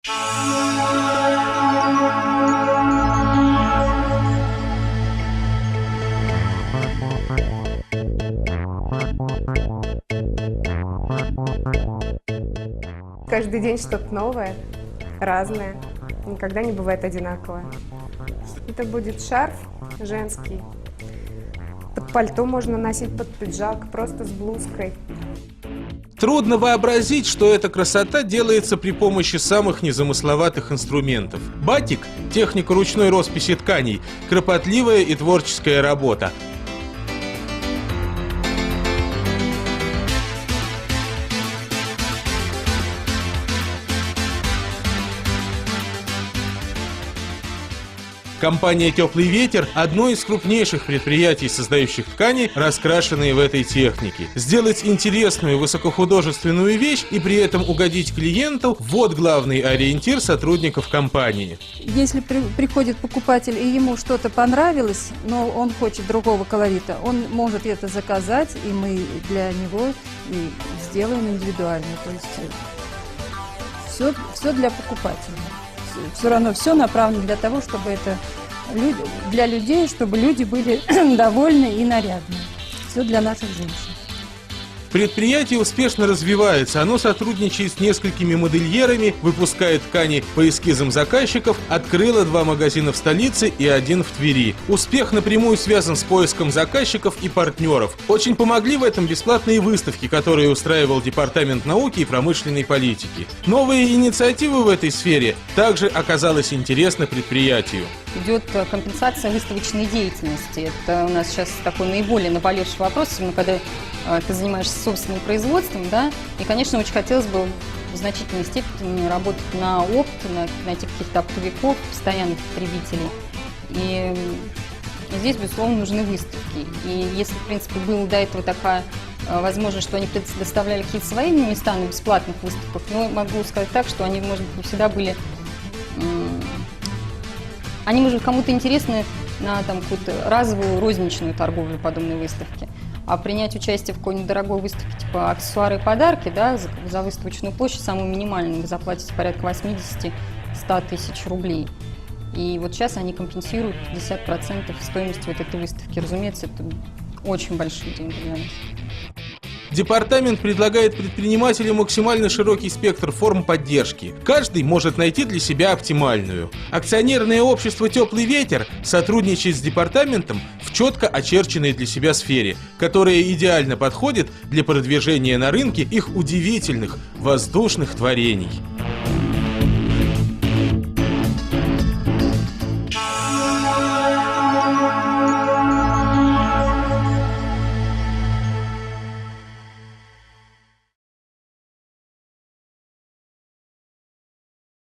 Каждый день что-то новое, разное, никогда не бывает одинаковое. Это будет шарф женский, под пальто можно носить, под пиджак, просто с блузкой. Трудно вообразить, что эта красота делается при помощи самых незамысловатых инструментов. Батик – техника ручной росписи тканей, кропотливая и творческая работа. Компания «Теплый ветер» – одно из крупнейших предприятий, создающих ткани, раскрашенные в этой технике. Сделать интересную высокохудожественную вещь и при этом угодить клиенту – вот главный ориентир сотрудников компании. Если приходит покупатель и ему что-то понравилось, но он хочет другого колорита, он может это заказать, и мы для него сделаем индивидуально. То есть все для покупателя. Все равно все направлено для того, чтобы это для людей, чтобы люди были довольны и нарядны. Все для наших женщин. Предприятие успешно развивается, оно сотрудничает с несколькими модельерами, выпускает ткани по эскизам заказчиков, открыло 2 магазина в столице и 1 в Твери. Успех напрямую связан с поиском заказчиков и партнеров. Очень помогли в этом бесплатные выставки, которые устраивал Департамент науки и промышленной политики. Новые инициативы в этой сфере также оказалось интересно предприятию. Идет компенсация выставочной деятельности. Это у нас сейчас такой наиболее наболевший вопрос, особенно когда ты занимаешься собственным производством, да, и, конечно, очень хотелось бы в значительной степени работать на опт, найти каких-то оптовиков, постоянных потребителей. И здесь, безусловно, нужны выставки. И если, в принципе, была до этого такая возможность, что они предоставляли какие-то свои места на бесплатных выставках, но могу сказать так, что они, может быть, не всегда были... Они, может быть, кому-то интересны на какую-то разовую розничную торговлю подобной выставки. А принять участие в какой-нибудь дорогой выставке, типа аксессуары и подарки, да, за выставочную площадь самую минимальную вы заплатите порядка 80-100 тысяч рублей. И вот сейчас они компенсируют 50% стоимости вот этой выставки. Разумеется, это очень большие деньги для нас. Департамент предлагает предпринимателям максимально широкий спектр форм поддержки. Каждый может найти для себя оптимальную. Акционерное общество «Теплый ветер» сотрудничает с департаментом в четко очерченной для себя сфере, которая идеально подходит для продвижения на рынке их удивительных воздушных творений.